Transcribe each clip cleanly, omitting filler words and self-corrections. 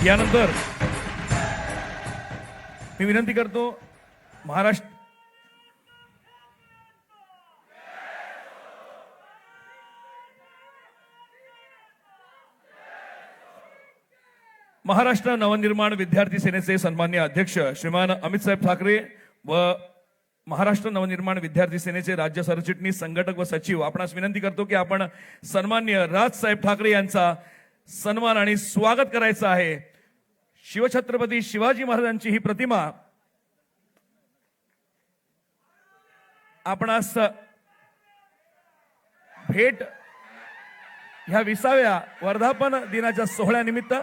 यानंतर मी विनंती करतो महाराष्ट्र नवनिर्माण विद्यार्थी सेनेचे सन्माननीय अध्यक्ष श्रीमान अमित साहेब ठाकरे व महाराष्ट्र नवनिर्माण विद्यार्थी सेनेचे राज्य सरचिटणीस संघटक व सचिव आपणास विनंती करतो की आपण सन्माननीय राजसाहेब ठाकरे यांचा सन्मान आणि स्वागत करायचं आहे। शिवछत्रपती शिवाजी महाराजांची ही प्रतिमा आपणास भेट ह्या 20व्या वर्धापन दिनाच्या सोहळ्यानिमित्त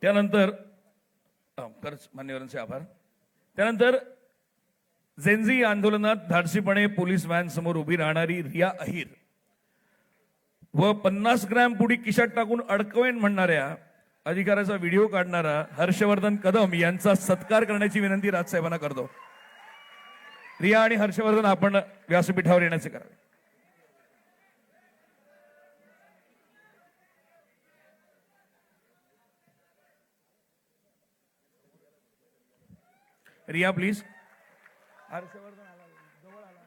त्यानंतर मान्यवरांचे आभार। त्यानंतर जेनझी आंदोलनात धाडसीपणे पोलीस व्हॅन समोर उभी राहणारी रिया अहिर व 50 ग्रॅम पुडी खिशात टाकून अडकवेन म्हणणाऱ्या अधिकाऱ्याचा व्हिडिओ काढणारा हर्षवर्धन कदम यांचा सत्कार करण्याची विनंती राजसाहेबांना करतो। रिया आणि हर्षवर्धन आपण व्यासपीठावर येण्याचे करावे। रिया प्लीज। हर्षवर्धन आला जवळ आला।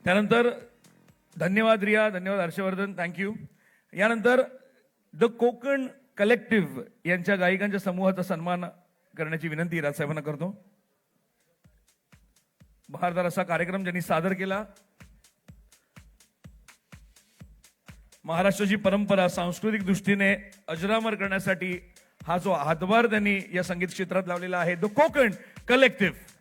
त्यानंतर धन्यवाद रिया, धन्यवाद हर्षवर्धन, थँक्यू। यानंतर द कोकण कलेक्टिव्ह यांच्या गायिकांच्या समूहाचा सन्मान करण्याची विनंती राजसाहेबांना करतो। बहारदार असा कार्यक्रम ज्यांनी सादर केला। महाराष्ट्राची परंपरा सांस्कृतिक दृष्टीने अजरामर करण्यासाठी हा जो हातभार त्यांनी या संगीत क्षेत्रात लावलेला आहे, द कोकण कलेक्टिव्ह।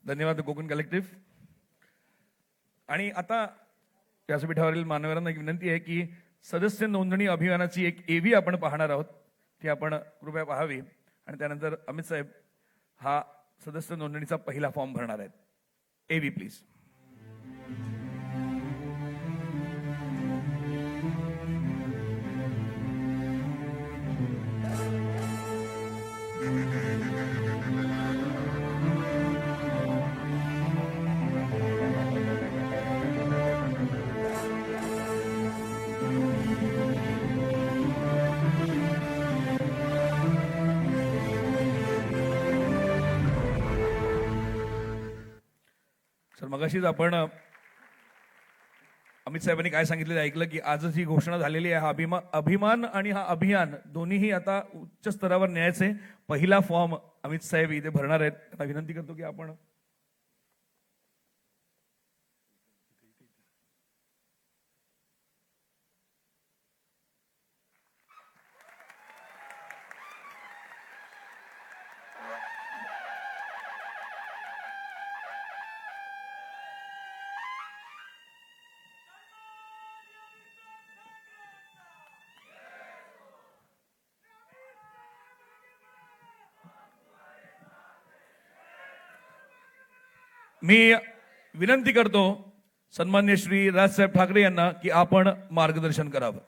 धन्यवाद कोकण कलेक्टिव्ह। आणि आता व्यासपीठावरील मान्यवरांना एक विनंती आहे की सदस्य नोंदणी अभियानाची एक एव्ही आपण पाहणार आहोत, ती आपण कृपया पाहावी। आणि त्यानंतर अमित साहेब हा सदस्य नोंदणीचा पहिला फॉर्म भरणार आहेत। एव्ही प्लीज। सर मगाशीच आपण अमित साहेबांनी काय सांगितलेलं ऐकलं की आजच ही घोषणा झालेली आहे। हा अभिमान आणि हा अभियान दोन्हीही आता उच्च स्तरावर न्यायचे। पहिला फॉर्म अमित साहेब इथे भरणार आहेत। त्यांना विनंती करतो की आपण मी विनंती करतो सन्मान्य श्री राजसाहेब ठाकरे यांना की आपण मार्गदर्शन करावं.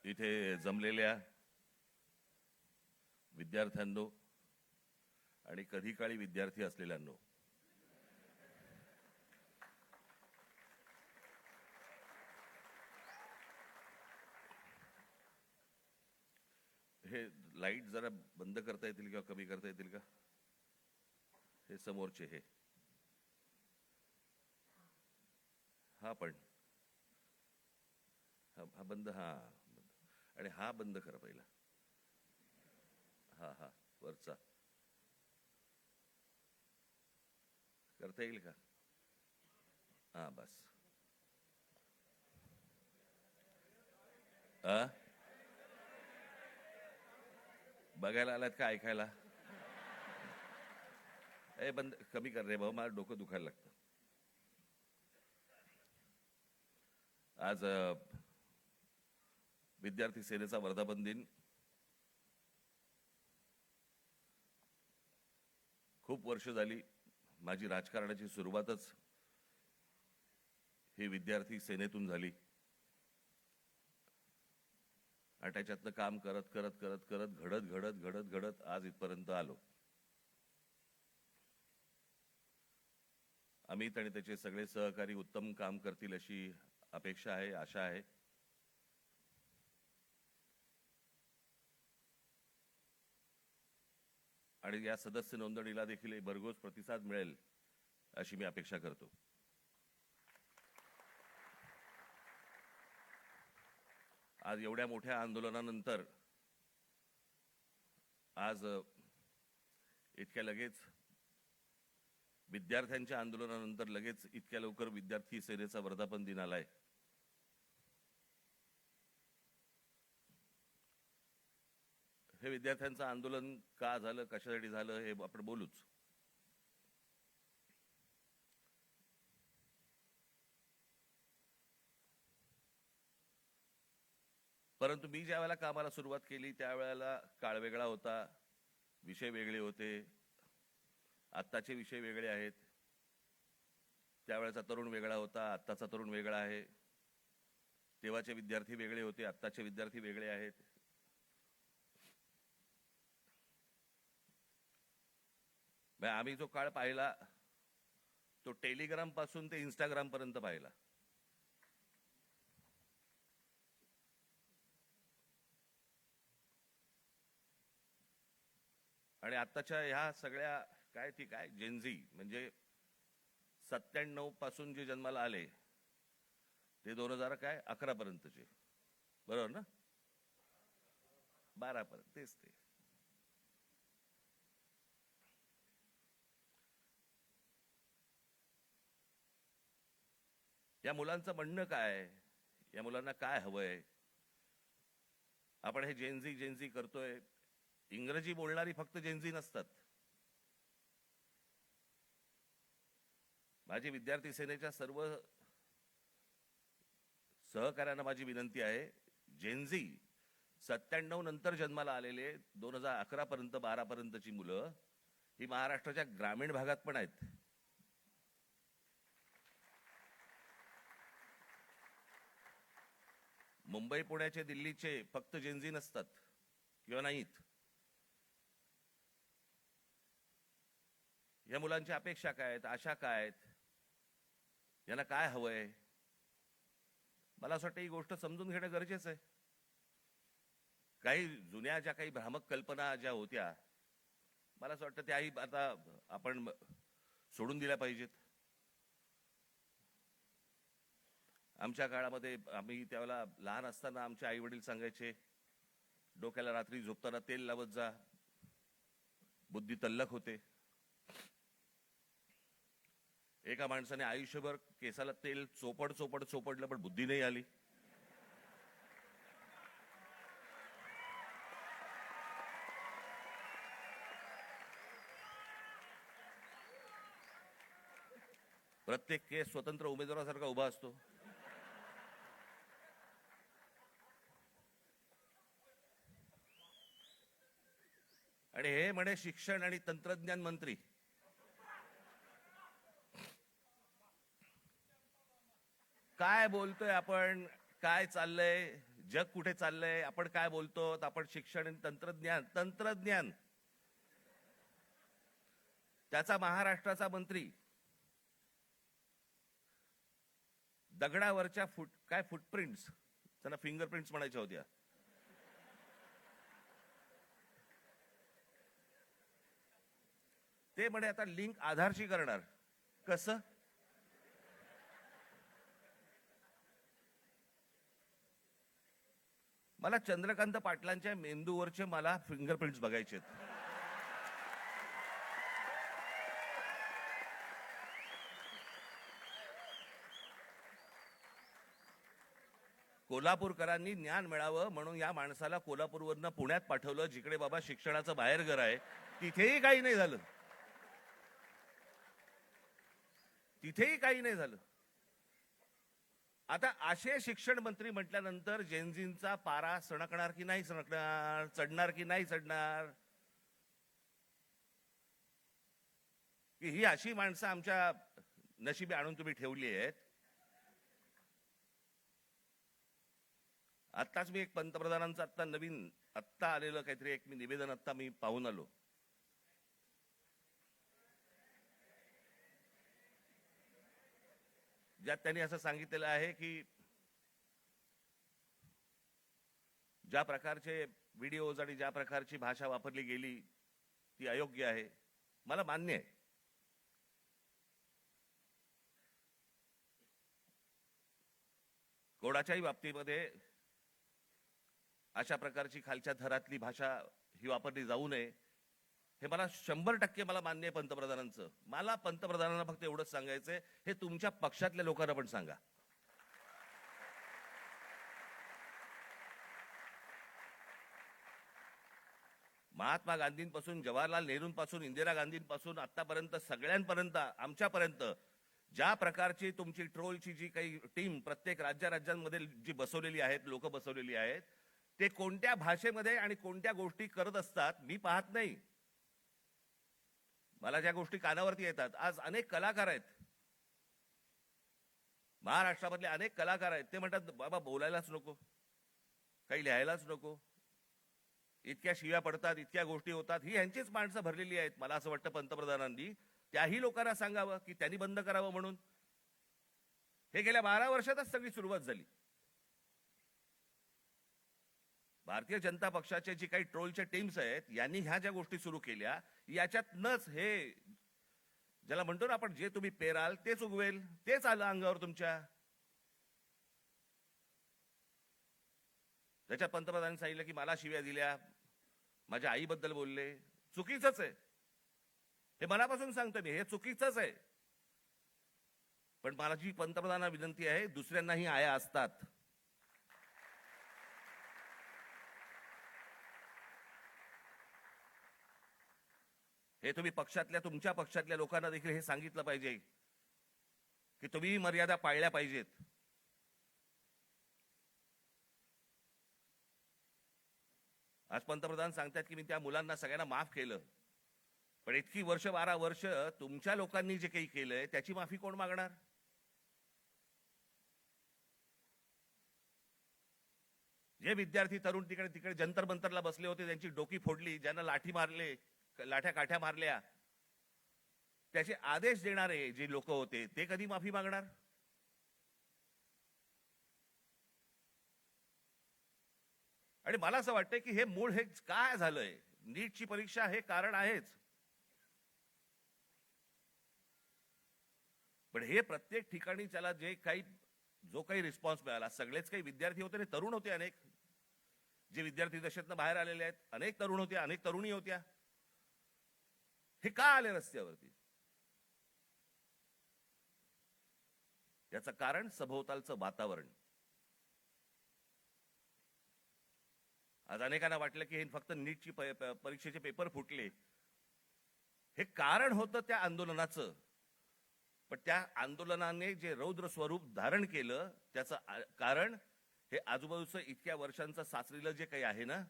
इथे जमलेल्या विद्यार्थ्यांनो आणि कधी काळी विद्यार्थी असलेल्यांनो, हे लाईट जरा बंद करता येतील किंवा कमी करता येतील का? हे समोरचे हे हा पण हा बंद, हा आणि हा बंद करा पहिला. हा हा वरचा करता येईल का? हा बस. बघायला आलात का ऐकायला? ए बंद कमी कर रे भाऊ, मला डोकं दुखायला लागतं. आज विद्यार्थी सेनेचा वर्धापन दिन. खूप वर्ष झाली माझी राजकारणाची सुरुवातच ही विद्यार्थी सेनेतून झाली आणि त्याच्यातनं काम करत करत करत करत घडत घडत घडत घडत आज इथपर्यंत आलो. अमित आणि त्याचे सगळे सहकारी उत्तम काम करतील अशी अपेक्षा आहे, आशा आहे. आणि या सदस्य नोंदणीला देखील भरघोस प्रतिसाद मिळेल अशी मी अपेक्षा करतो. आज एवढ्या मोठ्या आंदोलनानंतर आज इतक्या लगेच विद्यार्थ्यांच्या आंदोलनानंतर लगेच इतक्या लवकर विद्यार्थी सेनेचा वर्धापन दिन आलाय. हे विद्यार्थ्यांचं आंदोलन का झालं, कशासाठी झालं हे आपण बोलूच. परंतु मी ज्या वेळेला कामाला सुरुवात केली त्यावेळेला काळ वेगळा होता, विषय वेगळे होते. आत्ताचे विषय वेगळे आहेत. त्यावेळेचा तरुण वेगळा होता, आत्ताचा तरुण वेगळा आहे. तेव्हाचे विद्यार्थी वेगळे होते, आत्ताचे विद्यार्थी वेगळे आहेत. आम्ही जो काळ पाहिला तो टेलिग्राम पासून ते इंस्टाग्राम पर्यंत पाहिला. आणि आत्ताच्या ह्या सगळ्या काय ती काय जेनझी म्हणजे 97 पासून जे जन्माला आले ते 2011 पर्यंतचे, बरोबर ना? 12 पर्यंत तेच ते. या मुलांचं म्हणणं काय, या मुलांना काय हवंय? आपण हे जेनझी जेनझी करतोय. इंग्रजी बोलणारी फक्त जेनझी नसतात. माझी विद्यार्थी सेनेच्या सर्व सहकार्यांना माझी विनंती आहे, जेनझी 97 नंतर जन्माला आलेले 2011 पर्यंत 12 पर्यंतची मुलं ही महाराष्ट्राच्या ग्रामीण भागात पण आहेत. मुंबई पुण्याचे दिल्लीचे फक्त जेनझी नसतात किंवा नाहीत. या मुलांच्या अपेक्षा काय आहेत, आशा काय आहेत, यांना काय हवंय? मला असं वाटतं ही गोष्ट समजून घेणं गरजेचं आहे. काही जुन्या ज्या काही भ्रामक कल्पना ज्या होत्या मला असं वाटतं त्याही आता आपण सोडून दिल्या पाहिजेत. आमच्या काळामध्ये आम्ही त्यावेळेला लहान असताना आमचे आई वडील सांगायचे, डोक्याला रात्री झोपताना तेल लावत जा, बुद्धी तल्लख होते. एका माणसाने आयुष्यभर केसाला तेल चोपडलं पण बुद्धी नाही आली. प्रत्येक केस स्वतंत्र उमेदवारासारखा उभा असतो. आणि हे म्हणे शिक्षण आणि तंत्रज्ञान मंत्री. काय बोलतोय आपण? काय चाललंय? जग कुठे चाललंय? आपण काय बोलतो? आपण शिक्षण आणि तंत्रज्ञान त्याचा महाराष्ट्राचा मंत्री दगडावरच्या फुटप्रिंट्स, त्यांना फिंगरप्रिंट्स म्हणायच्या होत्या, ते म्हणे आता लिंक आधारशी करणार. कसं? मला चंद्रकांत पाटलांच्या मेंदूवरचे मला फिंगरप्रिंट्स बघायचे आहेत. कोल्हापूरकरांनी ज्ञान मिळावं म्हणून या माणसाला कोल्हापूरवरनं पुण्यात पाठवलं, जिकडे बाबा शिक्षणाचं बाहेरघर आहे. तिथेही काही नाही झालं. आता असे शिक्षण मंत्री म्हटल्यानंतर जेनझींचा पारा सणकणार की नाही सणकणार, चढणार की नाही चढणार, की ही अशी माणसं आमच्या नशिबी आणून तुम्ही ठेवली आहेत. आत्ताच मी एक पंतप्रधानांचं आत्ता आलेलं काहीतरी एक निवेदन आत्ता मी पाहून आलो. ज्यात त्यांनी असं सांगितलेलं आहे की ज्या प्रकारचे व्हिडिओज आणि ज्या प्रकारची भाषा वापरली गेली ती अयोग्य आहे. मला मान्य आहे. कोणाच्याही बाबतीमध्ये अशा प्रकारची खालच्या थरातली भाषा ही वापरली जाऊ नये, हे मला 100% मला मान्य आहे पंतप्रधानांचं. मला पंतप्रधानांना फक्त एवढंच सांगायचंय, हे तुमच्या पक्षातल्या लोकांना पण सांगा. महात्मा गांधींपासून जवाहरलाल नेहरूंपासून इंदिरा गांधींपासून आतापर्यंत सगळ्यांपर्यंत आमच्यापर्यंत ज्या प्रकारची तुमची ट्रोलची जी काही टीम प्रत्येक राज्यांमध्ये जी बसवलेली आहेत, लोक बसवलेली आहेत, ते कोणत्या भाषेमध्ये आणि कोणत्या गोष्टी करत असतात मी पाहत नाही. मला ज्या गोष्टी कानावरती येतात, आज अनेक कलाकार आहेत महाराष्ट्रामधले, अनेक कलाकार आहेत, ते म्हणतात बाबा बोलायलाच नको, काही लिहायलाच नको, इतक्या शिव्या पडतात, इतक्या गोष्टी होतात. ही यांचीच माणसं भरलेली आहेत. मला असं वाटतं पंतप्रधानांनी त्याही लोकांना सांगावं की त्यांनी बंद करावं म्हणून. हे गेल्या 12 वर्षातच सगळी सुरुवात झाली. भारतीय जनता पक्षाचे जी काही ट्रोलच्या टीम्स आहेत, यांनी ह्या ज्या गोष्टी सुरू केल्या, याच्यातनच हे ज्याला म्हणतो ना आपण, जे तुम्ही पेराल तेच उगवेल, तेच आलं अंगावर तुमच्या. त्याच्यात पंतप्रधानांनी सांगितलं की मला शिव्या दिल्या, माझ्या आईबद्दल बोलले. चुकीचंच आहे, हे मनापासून सांगतो मी, हे चुकीचंच आहे. पण माझी पंतप्रधानांना विनंती आहे, दुसऱ्यांनाही आया असतात. हे तुम्ही तुमच्या पक्षातल्या लोकांना देखील हे सांगितलं पाहिजे की तुम्ही मर्यादा पाळल्या पाहिजेत. आज पंतप्रधान सांगतात की मी त्या मुलांना सगळ्यांना माफ केलं, पण इतकी वर्ष 12 वर्ष तुमच्या लोकांनी जे काही केलंय त्याची माफी कोण मागणार? जे विद्यार्थी तरुण तिकडे जंतर मंतरला बसले होते, त्यांची डोकी फोडली, ज्यांना लाठ्या काठ्या मारल्या, त्याचे आदेश देणारे जे लोक होते ते कधी माफी मागणार? आणि मला असं वाटतं की हे मूळ हे काय झालंय, नीटची परीक्षा हे कारण आहेच, पण हे प्रत्येक ठिकाणी त्याला जो काही रिस्पॉन्स मिळाला, सगळेच काही विद्यार्थी होते आणि तरुण होते, अनेक जे विद्यार्थी दशेतनं बाहेर आलेले आहेत, अनेक तरुण होते, अनेक तरुणी होत्या. हे का आले रस्त्यावरती? याचं कारण सभोवतालचं वातावरण. आज अनेकांना वाटलं की हे फक्त नीटची परीक्षेचे पेपर फुटले, हे कारण होतं त्या आंदोलनाचं. पण त्या आंदोलनाने जे रौद्र स्वरूप धारण केलं त्याचं कारण हे आजूबाजूचं इतक्या वर्षांचं साचलेलं जे काही आहे ना.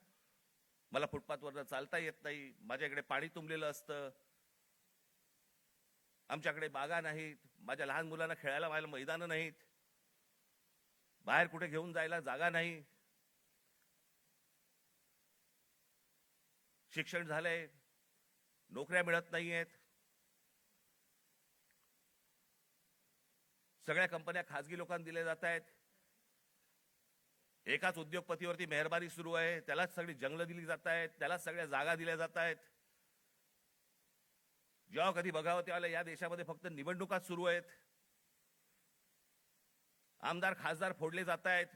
मला फुटपाथवरनं चालता येत नाही, माझ्याकडे पाणी तुंबलेलं असतं, आमच्याकडे बागा नाहीत, माझ्या लहान मुलांना खेळायला व्हायला मैदानं नाहीत, बाहेर कुठे घेऊन जायला जागा नाही, शिक्षण झालंय, नोकऱ्या मिळत नाहीयेत, सगळ्या कंपन्या खासगी लोकांना दिल्या जात आहेत, एकाच उद्योगपतीवरती मेहरबानी सुरू आहे, त्यालाच सगळी जंगलं दिली जात आहेत, त्यालाच सगळ्या जागा दिल्या जात आहेत. जेव्हा कधी बघावं तेव्हा या देशामध्ये फक्त निवडणुकाच सुरू आहेत, आमदार खासदार फोडले जात आहेत,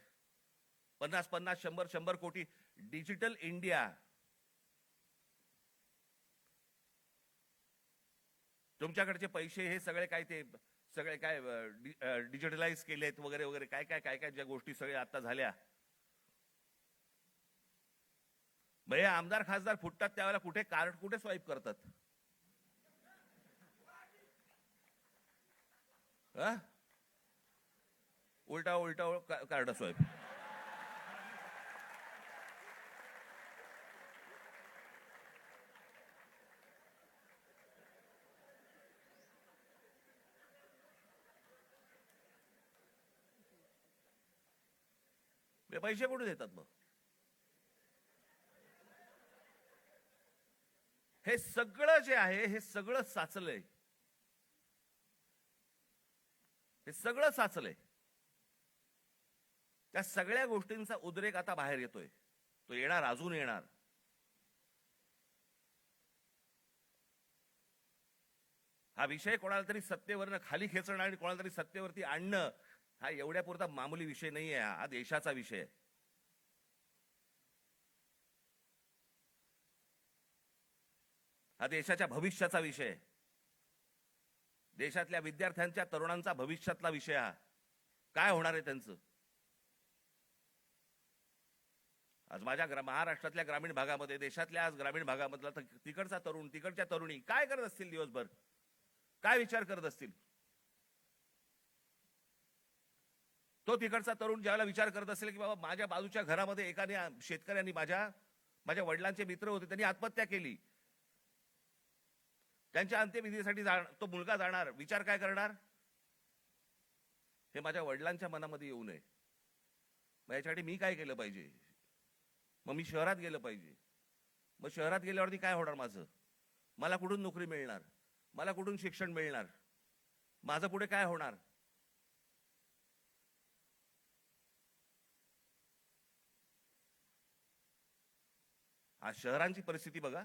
50-50, 100-100 कोटी. डिजिटल इंडिया, तुमच्याकडचे पैसे हे सगळे काय ते सगळे काय डिजिटलाइज केलेत वगैरे वगैरे काय काय काय काय ज्या गोष्टी सगळ्या आता झाल्या. हे आमदार खासदार फुटतात त्यावेळेला कुठे कार्ड कुठे स्वाईप करतात? उलटा उलटा कार्ड स्वाईप. पैसे कुठे देतात मग? हे सगळं जे आहे हे सगळं साचलंय, हे सगळं साचलंय. त्या सगळ्या गोष्टींचा उद्रेक आता बाहेर येतोय, तो येणार, अजून येणार. हा विषय कोणाला तरी सत्तेवरनं खाली खेचणं आणि कोणाला तरी सत्तेवरती आणणं हा एवढ्या पुरता मामूली विषय नाहीये. हा देशाचा विषय आहे. हा देशाच्या भविष्याचा विषय आहे. देशातल्या विद्यार्थ्यांच्या तरुणांचा भविष्यातला विषय. हा काय होणार आहे त्यांचं? आज माझ्या महाराष्ट्रातल्या ग्रामीण भागामध्ये, देशातल्या आज ग्रामीण भागामधला तिकडचा तरुण, तिकडच्या तरुणी काय करत असतील दिवसभर, काय विचार करत असतील? तो तिकडचा तरुण ज्यावेळेला विचार करत असेल की बाबा माझ्या बाजूच्या घरामध्ये एकाने शेतकऱ्यांनी माझ्या वडिलांचे मित्र होते, त्यांनी आत्महत्या केली, त्यांच्या अंत्यविधीसाठी तो मुलगा जाणार, विचार काय करणार? हे माझ्या वडिलांच्या मनामध्ये येऊ नये, मग याच्यासाठी मी काय केलं पाहिजे? मग मी शहरात गेलं पाहिजे. मग शहरात गेल्यावरती काय होणार माझं? मला कुठून नोकरी मिळणार? मला कुठून शिक्षण मिळणार? माझं पुढे काय होणार? आज शहरांची परिस्थिती बघा.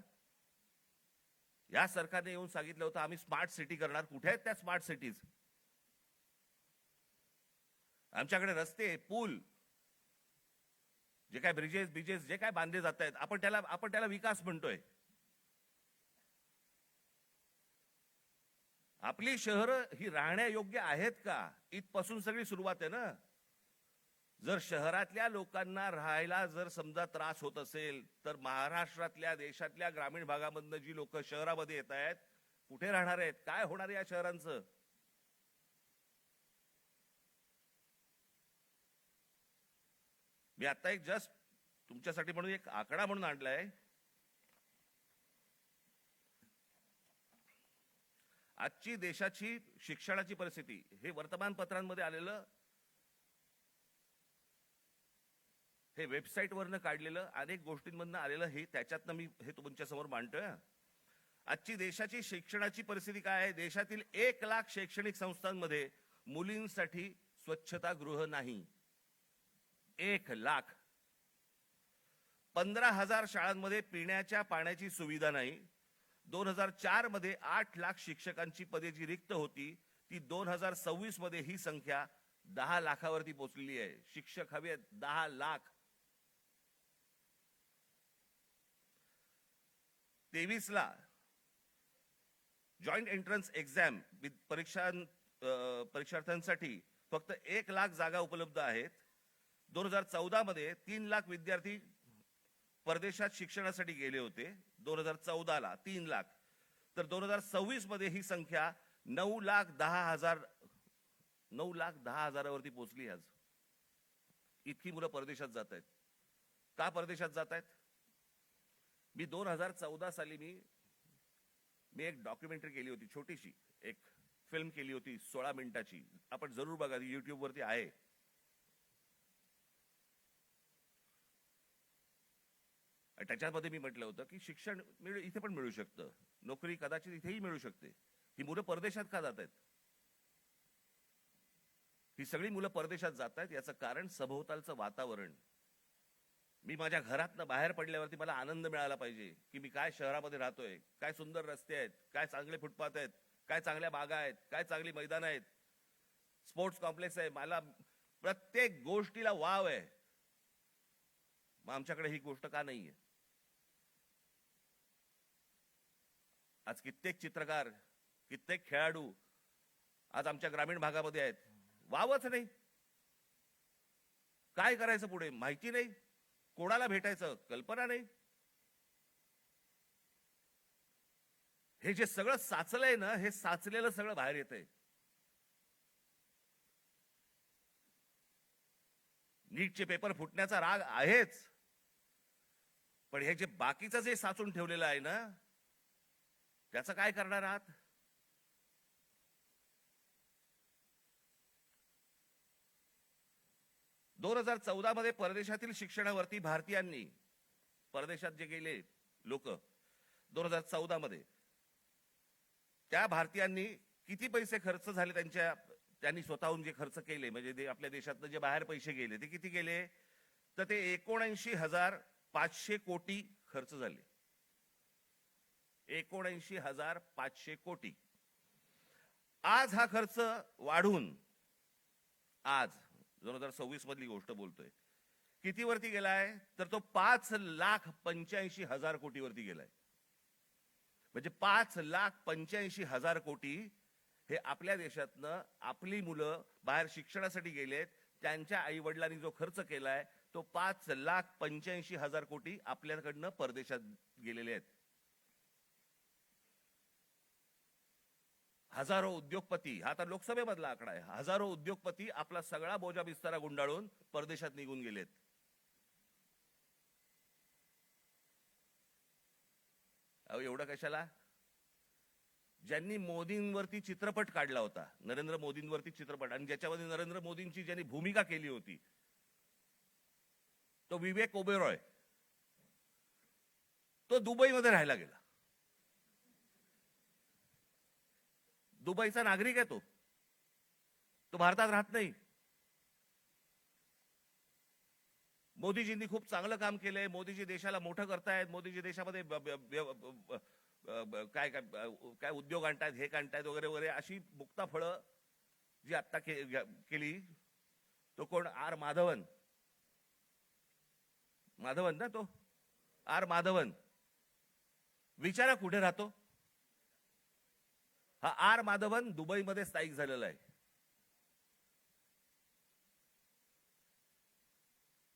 या सरकारने येऊन सांगितलं होतं आम्ही स्मार्ट सिटी करणार. कुठे आहेत त्या स्मार्ट सिटीज? आमच्याकडे रस्ते, पूल, जे काय ब्रिजेस जे काय बांधले जात आहेत, आपण त्याला विकास म्हणतोय. आपली शहरं ही राहण्यायोग्य आहेत का, इथपासून सगळी सुरुवात आहे ना. जर शहरातल्या लोकांना राहायला जर समजा त्रास होत असेल तर महाराष्ट्रातल्या, देशातल्या ग्रामीण भागामधनं जी लोक शहरामध्ये येत आहेत, कुठे राहणार आहेत? काय होणार या शहरांचं? मी आता एक जस्ट तुमच्यासाठी म्हणून एक आकडा म्हणून आणलाय. आजची देशाची शिक्षणाची परिस्थिती हे वर्तमानपत्रांमध्ये आलेलं, हे वेबसाईटवरनं काढलेलं, अनेक गोष्टींमधनं आलेलं, हे त्याच्यातनं मी हे तुमच्या समोर मांडतोय. आजची देशाची शिक्षणाची परिस्थिती काय आहे? देशातील 1 लाख शैक्षणिक संस्थांमध्ये मुलींसाठी स्वच्छतागृह नाही. 1 लाख. 15,000 शाळांमध्ये पिण्याच्या पाण्याची सुविधा नाही. 2004 मध्ये 8 लाख शिक्षकांची पदे जी रिक्त होती ती 2026 मध्ये ही संख्या 10 लाखावरती पोहोचलेली आहे. शिक्षक हवे 10 लाख. 23 ला जॉईंट एंट्रन्स एक्झाम परीक्षार्थ्यांसाठी फक्त 1,00,000 जागा उपलब्ध आहेत. 2014 मध्ये 3,00,000 विद्यार्थी परदेशात शिक्षणासाठी गेले होते. 2014ला 3,00,000. तर 2026 मध्ये ही संख्या 9,10,000वरती पोहोचली आज. इतकी मुलं परदेशात जात आहेत. का परदेशात जात आहेत? मी 2014 साली मी एक डॉक्युमेंटरी केली होती, छोटीशी एक फिल्म केली होती 16 मिनिटाची. आपण जरूर बघा, YouTube वरती आहे. त्याच्यामध्ये मी म्हटलं होतं की शिक्षण इथे पण मिळू शकतं, नोकरी कदाचित इथेही मिळू शकते. ही मुलं परदेशात का जात आहेत? ही सगळी मुलं परदेशात जात आहेत याचं कारण सभोवतालचं वातावरण. मी माझ्या घरातनं बाहेर पडल्यावरती मला आनंद मिळाला पाहिजे की मी काय शहरामध्ये राहतोय, काय सुंदर रस्ते आहेत, काय चांगले फुटपाथ आहेत, काय चांगल्या बागा आहेत, काय चांगली मैदान आहेत, स्पोर्ट्स कॉम्प्लेक्स आहे. मला प्रत्येक गोष्टीला वाव आहे. मग आमच्याकडे ही गोष्ट का नाहीये? आज कित्येक चित्रकार, कित्येक खेळाडू आज आमच्या ग्रामीण भागामध्ये आहेत. वावच नाही. काय करायचं पुढे माहिती नाही, कोणाला भेटायचं कल्पना नाही. हे जे सगळं साचलंय ना, हे साचलेलं सगळं बाहेर येतंय. नीटचे पेपर फुटण्याचा राग आहेच, पण हे जे बाकीचं जे साचून ठेवलेलं आहे ना, त्याचं काय करणार आहात? दोन 2014 मध्ये परदेशातील शिक्षणावरती भारतीयांनी, परदेशात जे गेले लोक 2014 मध्ये, त्या भारतीयांनी किती पैसे खर्च झाले त्यांनी स्वतःहून जे खर्च केले, म्हणजे आपल्या देशातनं जे बाहेर पैसे गेले ते किती गेले? तर ते 79,500 कोटी खर्च झाले. 79,500 कोटी. आज हा खर्च वाढून, आज 2026 मधली गोष्ट बोलतोय, किती वरती गेलाय? तर तो 5,85,000 कोटी वरती गेलाय. म्हणजे 5,85,000 कोटी हे आपल्या देशातनं आपली मुलं बाहेर शिक्षणासाठी गेलेत, त्यांच्या आई वडिलांनी जो खर्च केलाय तो 5,85,000 कोटी आपल्याकडनं परदेशात गेलेले आहेत. हजारो उद्योगपती, हा तर लोकसभेमधला आकडा आहे, हजारो उद्योगपती आपला सगळा बोजा बिस्तारा गुंडाळून परदेशात निघून गेलेत. अहो एवढं कशाला? ज्यांनी मोदींवरती चित्रपट काढला होता, नरेंद्र मोदींवरती चित्रपट, आणि ज्याच्यामध्ये नरेंद्र मोदींची ज्यांनी भूमिका केली होती तो विवेक ओबेरॉय, तो दुबईमध्ये राहायला गेला. दुबईचा नागरिक आहे तो भारतात राहत नाही. मोदीजींनी खूप चांगलं काम केलंय, मोदीजी देशाला मोठं करतायत, मोदीजी देशामध्ये काय काय काय उद्योग आणतायत, हे आणतायत वगैरे वगैरे, अशी मुक्ता फळं जी आत्ता केली. तो कोण? आर माधवन ना, तो आर माधवन. विचारा कुठे राहतो हा आर माधवन? दुबईमध्ये स्थायिक झालेला आहे.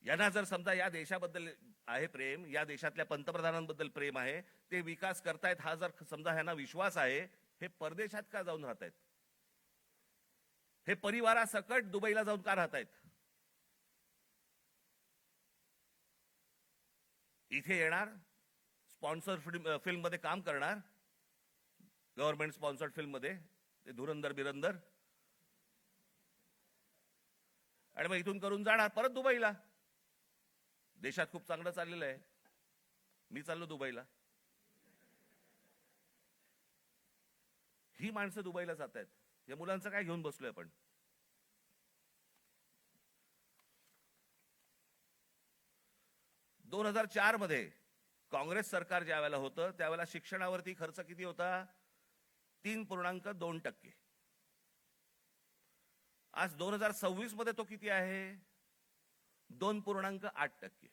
यांना जर समजा या देशाबद्दल आहे प्रेम, या देशातल्या पंतप्रधानांबद्दल प्रेम आहे, ते विकास करतायत, हा जर समजा ह्यांना विश्वास आहे, हे परदेशात का जाऊन राहतायत? हे परिवारासकट दुबईला जाऊन का राहतायत? इथे येणार, स्पॉन्सर फिल्म मध्ये काम करणार, गव्हर्नमेंट स्पॉन्सर्ड फिल्म मध्ये, ते धुरंधर बिरंदर, आणि मग इथून करून जाणार परत दुबईला. देशात खूप चांगलं चाललेलं आहे, मी चाललो दुबईला. ही माणसं दुबईला जात आहेत. या मुलांचं काय घेऊन बसलोय आपण? दोन 2004 मध्ये काँग्रेस सरकार ज्या वेळेला होतं त्यावेळेला शिक्षणावरती खर्च किती होता? 3.2%. आज 2026 मध्ये तो किती आहे? 2.8%.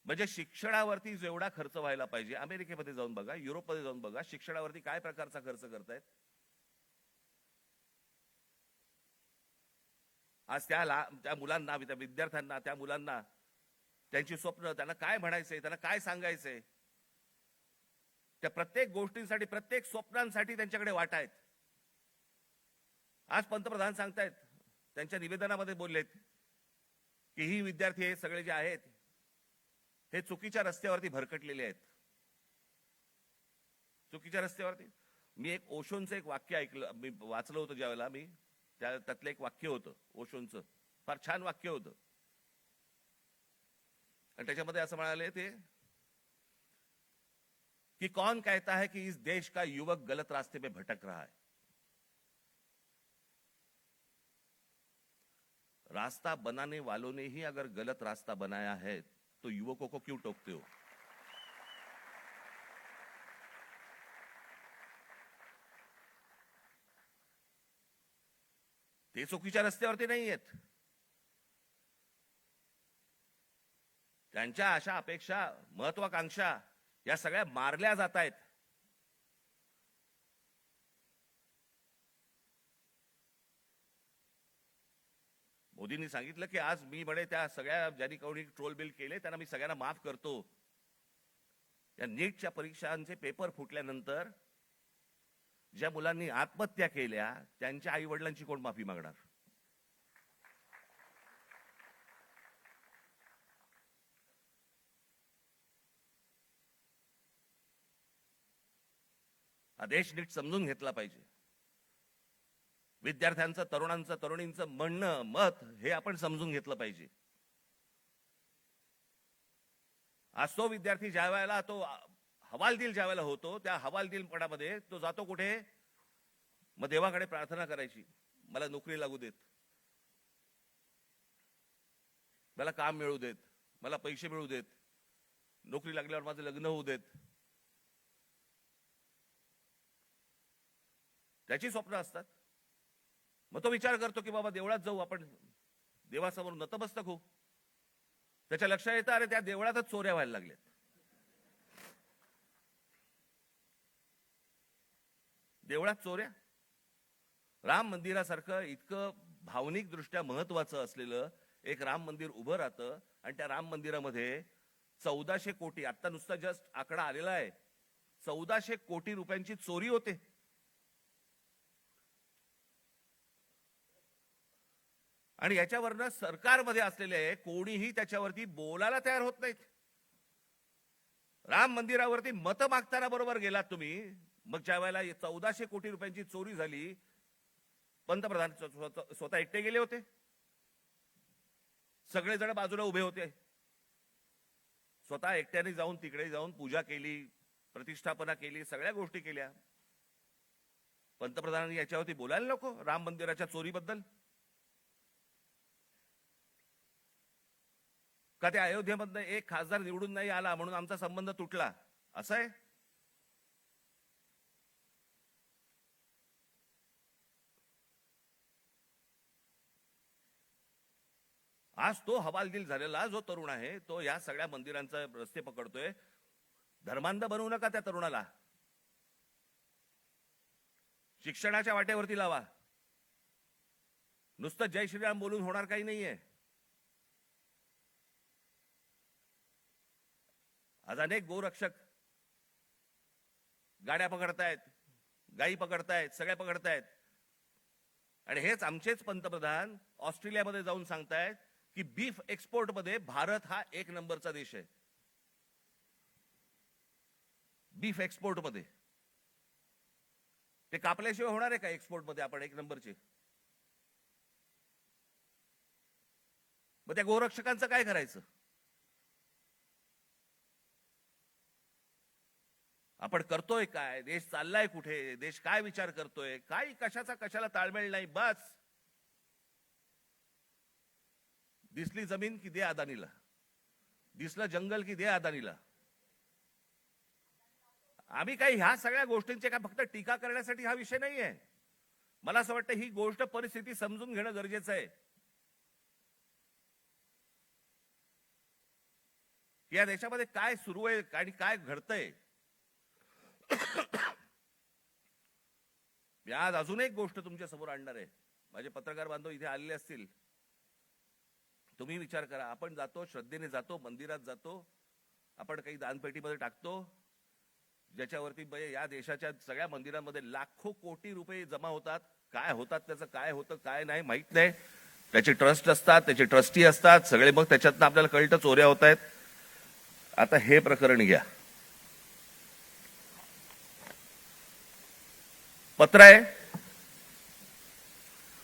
म्हणजे शिक्षणावरती जेवढा खर्च व्हायला पाहिजे, अमेरिकेमध्ये जाऊन बघा, युरोपमध्ये जाऊन बघा, शिक्षणावरती काय प्रकारचा खर्च करतायत. आज त्या मुलांना, त्या विद्यार्थ्यांना, त्या मुलांना त्यांची स्वप्न, त्यांना काय म्हणायचंय, त्यांना काय सांगायचंय, त्या प्रत्येक गोष्टींसाठी, प्रत्येक स्वप्नांसाठी त्यांच्याकडे वाटा आहेत. आज पंतप्रधान सांगतायत, त्यांच्या निवेदनामध्ये बोललेत की ही विद्यार्थी हे सगळे जे आहेत हे चुकीच्या रस्त्यावरती भरकटलेले आहेत. चुकीच्या रस्त्यावरती. मी एक ओशोंचं एक वाक्य ऐकलं, मी वाचलं होतं ज्यावेळेला मी, त्यातलं एक वाक्य होतं ओशोंचं, फार छान वाक्य होतं. आणि त्याच्यामध्ये असं म्हणाले ते कि कौन कहता है कि इस देश का युवक गलत रास्ते पे भटक रहा है. रास्ता बनाने वालों ने ही अगर गलत रास्ता बनाया है तो युवकों को क्यों टोकते हो. ते चुकीच्या रस्त्यावरती नाही आहेत. त्यांच्या आशा, अपेक्षा, महत्वाकांक्षा या सगळ्या मारल्या जात आहेत. मोदींनी सांगितलं की आज मी म्हणे त्या सगळ्या ज्यांनी कोणी ट्रोल बिल केले त्यांना मी सगळ्यांना माफ करतो. या नीटच्या परीक्षांचे पेपर फुटल्यानंतर ज्या मुलांनी आत्महत्या केल्या त्यांच्या आई वडिलांची कोण माफी मागणार. हा देश नीट समजून घेतला पाहिजे. विद्यार्थ्यांचं, तरुणांचं, तरुणींचं म्हणणं, मत हे आपण समजून घेतलं पाहिजे. आज तो विद्यार्थी ज्या वेळेला तो हवालदिल ज्या वेळेला होतो त्या हवालदिलपणामध्ये तो जातो कुठे, मग देवाकडे प्रार्थना करायची, मला नोकरी लागू देत, मला काम मिळू देत, मला पैसे मिळू देत, नोकरी लागल्यावर माझं लग्न होऊ देत. त्याची स्वप्न असतात. मग तो विचार करतो की बाबा देवळात जाऊ, आपण देवासमोर नतमस्तक होऊ. त्याच्या लक्षात येतं अरे त्या देवळातच चोऱ्या व्हायला लागल्यात. देवळात चोऱ्या. राम मंदिरासारखं इतकं भावनिक दृष्ट्या महत्वाचं असलेलं एक राम मंदिर उभं राहतं आणि त्या राम मंदिरामध्ये 1400 कोटी, आता नुसता जस्ट आकडा आलेला आहे, 1400 कोटी रुपयांची चोरी होते. आणि याच्यावरनं सरकारमध्ये असलेले कोणीही त्याच्यावरती बोलायला तयार होत नाहीत. राम मंदिरावरती मतं मागताना बरोबर गेलात तुम्ही, मग ज्या वेळेला 1400 कोटी रुपयांची चोरी झाली, पंतप्रधान स्वतः एकटे गेले होते, सगळेजण बाजूला उभे होते, स्वतः एकट्याने जाऊन तिकडे जाऊन पूजा केली, प्रतिष्ठापना केली, सगळ्या गोष्टी केल्या. पंतप्रधानांनी याच्यावरती बोलायला नको राम मंदिराच्या चोरीबद्दल. का त्या अयोध्येमधनं एक खासदार निवडून नाही आला म्हणून आमचा संबंध तुटला, असं आहे? आज तो हवालदिल झालेला जो तरुण आहे तो या सगळ्या मंदिरांचा रस्ते पकडतोय. धर्मांध बनवू नका त्या तरुणाला. शिक्षणाच्या वाटेवरती लावा. नुसतं जय श्रीराम बोलून होणार काही नाहीये. आज अनेक गोरक्षक गाड्या पकडतायत, गायी पकडतायत, सगळ्या पकडतायत. आणि हेच आमचेच पंतप्रधान ऑस्ट्रेलियामध्ये जाऊन सांगतायत की बीफ एक्सपोर्ट मध्ये भारत हा 1 नंबरचा देश आहे. बीफ एक्सपोर्ट मध्ये ते कापल्याशिवाय होणार आहे का एक्सपोर्ट मध्ये आपण 1 नंबरचे? मग त्या गोरक्षकांचं काय करायचं? आपण करतोय काय? देश चाललाय कुठे? देश काय विचार करतोय? काय कशाचा कशाला ताळमेळ नाही. बस दिसली जमीन की दे अदानीला, दिसलं जंगल की दे अदानीला. आम्ही काही ह्या सगळ्या गोष्टींचे काय फक्त टीका करण्यासाठी हा विषय नाहीये. मला असं वाटतं ही गोष्ट परिस्थिती समजून घेणं गरजेचं आहे. या देशामध्ये काय सुरू आहे आणि काय घडतंय. मी आज अजून एक गोष्ट तुमच्या समोर आणणार आहे. माझे पत्रकार बांधव इथे आलेले असतील, तुम्ही विचार करा, आपण जातो, श्रद्धेने जातो, मंदिरात जातो, आपण काही दानपेटीमध्ये टाकतो, ज्याच्यावरती या देशाच्या सगळ्या मंदिरांमध्ये लाखो कोटी रुपये जमा होतात. काय होतात, त्याचं काय होतं काय नाही माहित नाही. त्याचे ट्रस्ट असतात, त्याचे ट्रस्टी असतात सगळे, मग त्याच्यातनं आपल्याला कळतं चोऱ्या होत आहेत. आता हे प्रकरण घ्या, पत्र आहे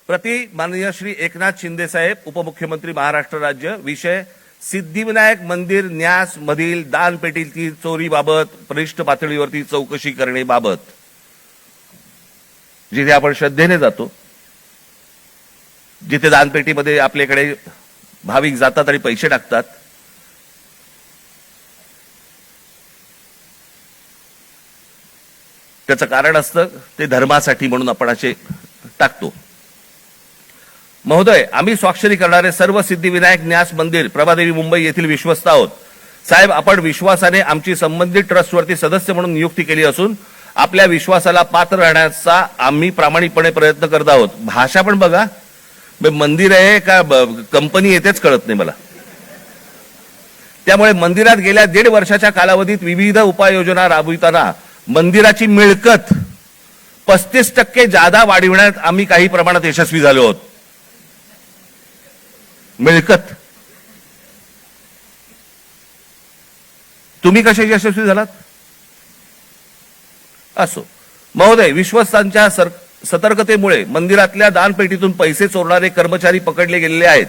प्रति माननीय श्री एकनाथ शिंदे साहेब, उपमुख्यमंत्री महाराष्ट्र राज्य. विषय सिद्धिविनायक मंदिर न्यास मधील दानपेटीची चोरीबाबत वरिष्ठ पातळीवरती चौकशी करण्याबाबत. जिथे आपण श्रद्धेने जातो, जिथे दानपेटीमध्ये आपल्याकडे भाविक जातात आणि पैसे टाकतात, त्याचं कारण असतं ते धर्मासाठी म्हणून आपण असे टाकतो. महोदय, आम्ही स्वाक्षरी करणारे सर्व सिद्धिविनायक न्यास मंदिर प्रभादेवी मुंबई येथील विश्वस्त आहोत. साहेब, आपण विश्वासाने आमची संबंधित ट्रस्टवरती सदस्य म्हणून नियुक्ती केली असून आपल्या विश्वासाला पात्र राहण्याचा आम्ही प्रामाणिकपणे प्रयत्न करत आहोत. भाषा पण बघा, मंदिर आहे का कंपनी येतेच कळत नाही मला. त्यामुळे मंदिरात गेल्या 1.5 वर्षाच्या कालावधीत विविध उपाययोजना राबविताना मंदिराची मिळकत 35% जादा वाढविण्यात आम्ही काही प्रमाणात यशस्वी झालो आहोत. मिळकत तुम्ही कसे यशस्वी झालात? असो महोदय, विश्वस्तांच्या सतर्कतेमुळे मंदिरातल्या दानपेटीतून पैसे चोरणारे कर्मचारी पकडले गेलेले आहेत.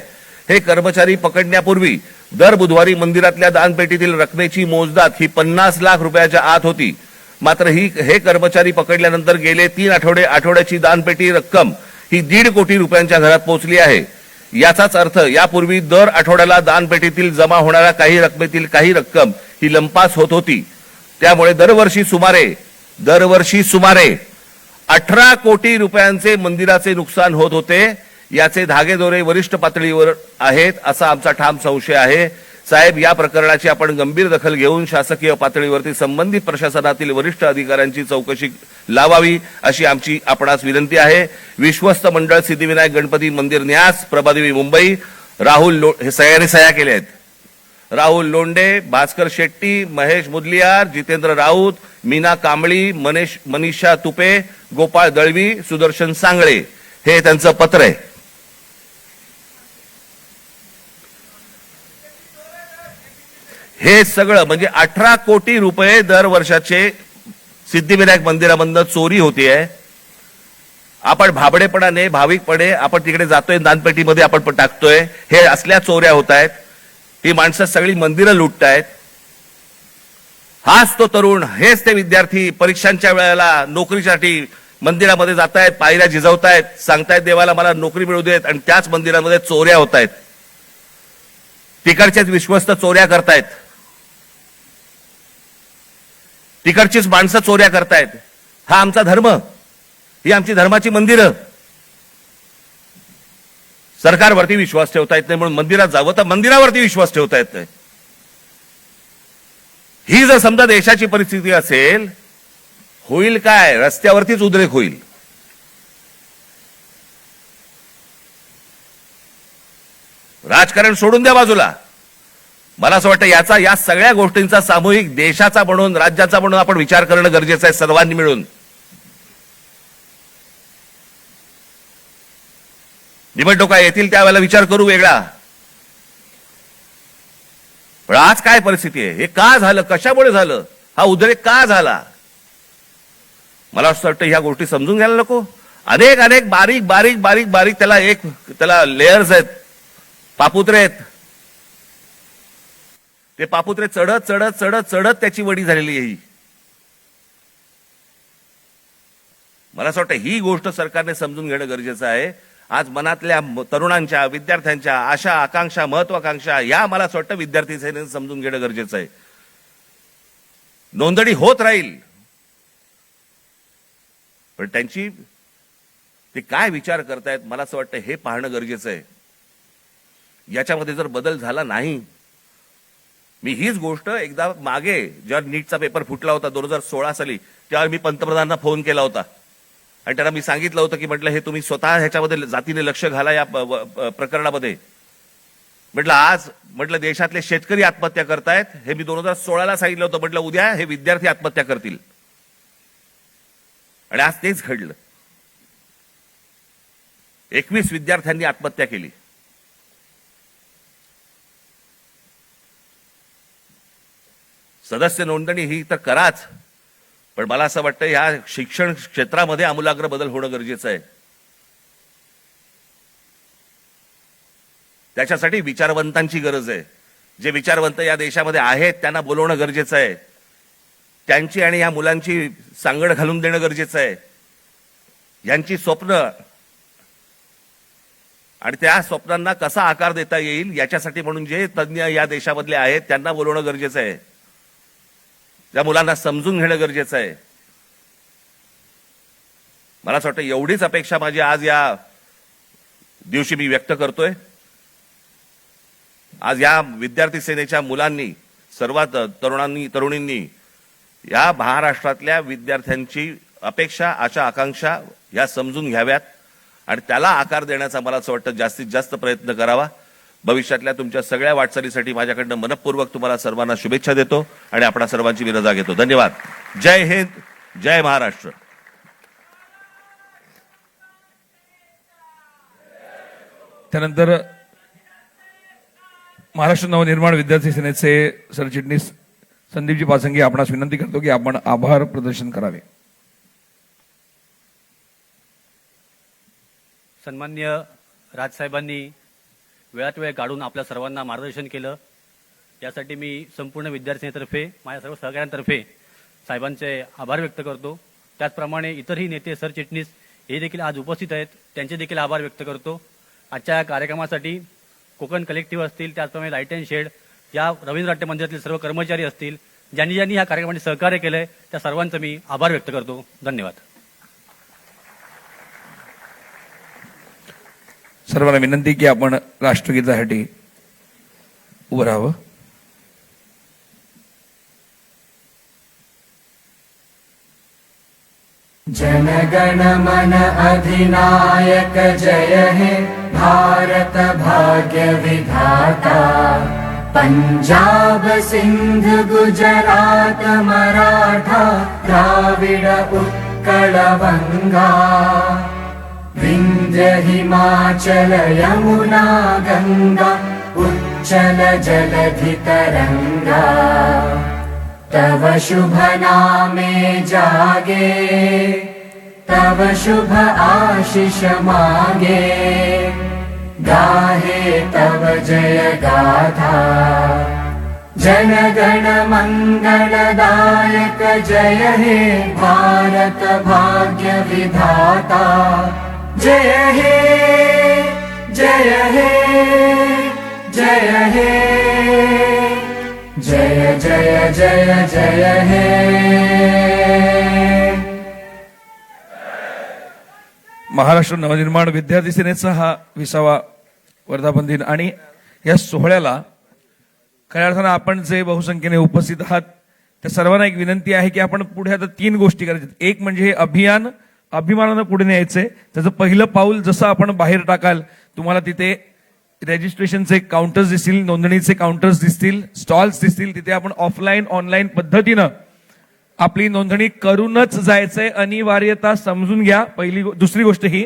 हे कर्मचारी पकडण्यापूर्वी दर बुधवारी मंदिरातल्या दानपेटीतील रकमेची मोजदाद ही 50 लाख रुपयाच्या आत होती. मात्र हे कर्मचारी पकडल्यानंतर गेले 3 आठवड्याची दानपेटी रक्कम ही 1.5 कोटी रुपयांच्या घरात पोहोचली आहे. याचाच अर्थ यापूर्वी दर आठवड्याला दानपेटीतील जमा होणाऱ्या काही रकमेतील काही रक्कम ही लंपास होत होती. त्यामुळे दरवर्षी सुमारे 18 कोटी रुपयांचे मंदिराचे नुकसान होत होते. याचे धागेदोरे वरिष्ठ पातळीवर आहेत असा आमचा ठाम संशय आहे. साहेब, या प्रकरणाची आपण गंभीर दखल घेऊन शासकीय पातळीवरती संबंधित प्रशासनातील वरिष्ठ अधिकाऱ्यांची चौकशी लावावी अशी आमची आपणास विनंती आहे. विश्वस्त मंडळ सिद्धिविनायक गणपती मंदिर न्यास प्रभादेवी मुंबई. हे सह्याने सह्या केल्या आहेत. राहुल लोंढे, भास्कर शेट्टी, महेश मुदलियार, जितेंद्र राऊत, मीना कांबळी, मनीषा तुपे, गोपाळ दळवी, सुदर्शन सांगळे, हे त्यांचं पत्र आहे. हे सगळं म्हणजे 18 कोटी रुपये दर वर्षाचे सिद्धिविनायक मंदिरामधनं चोरी होतीये. आपण भाबडेपणाने भाविकपणे आपण तिकडे जातोय, दानपेटीमध्ये आपण टाकतोय. हे असल्या चोऱ्या होत आहेत. ही माणसं सगळी मंदिरं लुटतायत. हाच तो तरुण, हेच ते विद्यार्थी परीक्षांच्या वेळेला नोकरीसाठी मंदिरामध्ये जातायत, पायऱ्या झिजवतायत, सांगतायत देवाला मला नोकरी मिळू देत, आणि त्याच मंदिरामध्ये चोऱ्या होत आहेत. तिकडचेच विश्वस्त चोऱ्या करतायत, तिकडचीच माणसं चोऱ्या करतायत. हा आमचा धर्म, ही आमची धर्माची मंदिरं. सरकारवरती विश्वास ठेवता येत नाही म्हणून मंदिरात जावं, तर मंदिरावरती विश्वास ठेवता येत नाही. ही जर समजा देशाची परिस्थिती असेल, होईल काय? रस्त्यावरतीच उद्रेक होईल. राजकारण सोडून द्या बाजूला. मला असं वाटतं या सगळ्या गोष्टींचा सामूहिक देशाचा म्हणून, राज्याचा म्हणून आपण विचार करणं गरजेचं आहे सर्वांनी मिळून. निवडणुका येतील त्यावेळेला विचार करू वेगळा. पण आज काय परिस्थिती आहे? हे का झालं? कशामुळे झालं? हा उद्रेक का झाला? मला असं वाटतं ह्या गोष्टी समजून घ्यायला नको. अनेक बारीक त्याला लेयर्स आहेत, पापुत्रे आहेत. ते पापुत्रे चढत त्याची वडी झालेली आहे. मला असं वाटतं ही गोष्ट सरकारने समजून घेणं गरजेचं आहे. आज मनातल्या तरुणांच्या, विद्यार्थ्यांच्या आशा, आकांक्षा, महत्वाकांक्षा या मला असं वाटतं विद्यार्थी सेनेने समजून घेणं गरजेचं आहे. नोंदणी होत राहील, पण त्यांची ते काय विचार करतायत मला असं वाटतं हे पाहणं गरजेचं आहे. याच्यामध्ये जर बदल झाला नाही, मी हीच गोष्ट एकदा मागे जेव्हा नीटचा पेपर फुटला होता 2016 साली, त्यावेळी मी पंतप्रधानांना फोन केला होता आणि त्यांना मी सांगितलं होतं की म्हटलं हे तुम्ही स्वतः ह्याच्यामध्ये जातीने लक्ष घाला या प्रकरणामध्ये. म्हटलं देशातले शेतकरी आत्महत्या करतायत, हे मी 2016ला सांगितलं होतं. म्हटलं उद्या हे विद्यार्थी आत्महत्या करतील, आणि आज तेच घडलं. 21 विद्यार्थ्यांनी आत्महत्या केली. सदस्य नोंदणी ही तर कराच, पण मला असं वाटतं या शिक्षण क्षेत्रामध्ये आमूलाग्र बदल होणं गरजेचं आहे. त्याच्यासाठी विचारवंतांची गरज आहे. जे विचारवंत या देशामध्ये आहेत त्यांना बोलवणं गरजेचं आहे. त्यांची आणि या मुलांची सांगड घालून देणं गरजेचं आहे. यांची स्वप्न आणि त्या स्वप्नांना कसा आकार देता येईल याच्यासाठी म्हणून जे तज्ज्ञ या देशामधले आहेत त्यांना बोलवणं गरजेचं आहे. त्या मुलांना समजून घेणं गरजेचं आहे. मला असं वाटतं एवढीच अपेक्षा माझी आज या दिवशी मी व्यक्त करतोय. आज या विद्यार्थी सेनेच्या मुलांनी, सर्वात तरुणींनी या महाराष्ट्रातल्या विद्यार्थ्यांची अपेक्षा, आशा, आकांक्षा या समजून घ्याव्यात आणि त्याला आकार देण्याचा मला असं वाटतं जास्तीत जास्त प्रयत्न करावा. भविष्यातल्या तुमच्या सगळ्या वाटचालीसाठी माझ्याकडनं मनपूर्वक तुम्हाला सर्वांना शुभेच्छा देतो आणि आपणा सर्वांची मी रजा घेतो. धन्यवाद. जय हिंद, जय महाराष्ट्र. त्यानंतर महाराष्ट्र नवनिर्माण विद्यार्थी सेनेचे सरचिटणीस संदीपजी पासंगी आपणास विनंती करतो की आपण आभार प्रदर्शन करावे. सन्मान्य राजसाहेबांनी वेळात वेळ काढून आपल्या सर्वांना मार्गदर्शन केलं, यासाठी मी संपूर्ण विद्यार्थ्यांतर्फे, माझ्या सर्व सहकाऱ्यांतर्फे साहेबांचे आभार व्यक्त करतो. त्याचप्रमाणे इतरही नेते, सरचिटणीस हे देखील आज उपस्थित आहेत, त्यांचे देखील आभार व्यक्त करतो. आजच्या या कार्यक्रमासाठी कोकण कलेक्टिव्ह असतील, त्याचप्रमाणे लाईट अँड शेड, या रवींद्र नाट्य मंदिरातील सर्व कर्मचारी असतील, ज्यांनी ज्यांनी या कार्यक्रमाने सहकार्य केलंय त्या सर्वांचं मी आभार व्यक्त करतो. धन्यवाद. सर्वांना विनंती की आपण राष्ट्रगीतासाठी उभं राहावं. जनगण मन अधिनायक जय हे भारत भाग्य विधाता. पंजाब सिंध गुजरात मराठा द्राविड उत्कल बंगा. विंध्य हिमाचल यमुना गंगा उच्चल जलधि तरंगा. तव शुभ नामे जागे, तव शुभ आशीष मागे. गाहे तव जय गाथा, जनगण मंगलदायक जय हे भारत भाग्य विधाता. जय हे, जय हे, जय हे, जय जय जय जय हे. महाराष्ट्र नवनिर्माण विद्यार्थी सेनेचा हा 20वा वर्धापन दिन आणि या सोहळ्याला खऱ्या अर्थानं आपण जे बहुसंख्येने उपस्थित आहात त्या सर्वांना एक विनंती आहे की आपण पुढे आता 3 गोष्टी करायच्या. एक म्हणजे हे अभियान अभिमानानं पुढे न्यायचंय. त्याचं पहिलं पाऊल जसं आपण बाहेर टाकाल, तुम्हाला तिथे रजिस्ट्रेशनचे काउंटर्स दिसतील, नोंदणीचे काउंटर्स दिसतील, स्टॉल्स दिसतील. तिथे आपण ऑफलाईन ऑनलाईन पद्धतीनं आपली नोंदणी करूनच जायचंय. अनिवार्यता समजून घ्या. दुसरी गोष्ट ही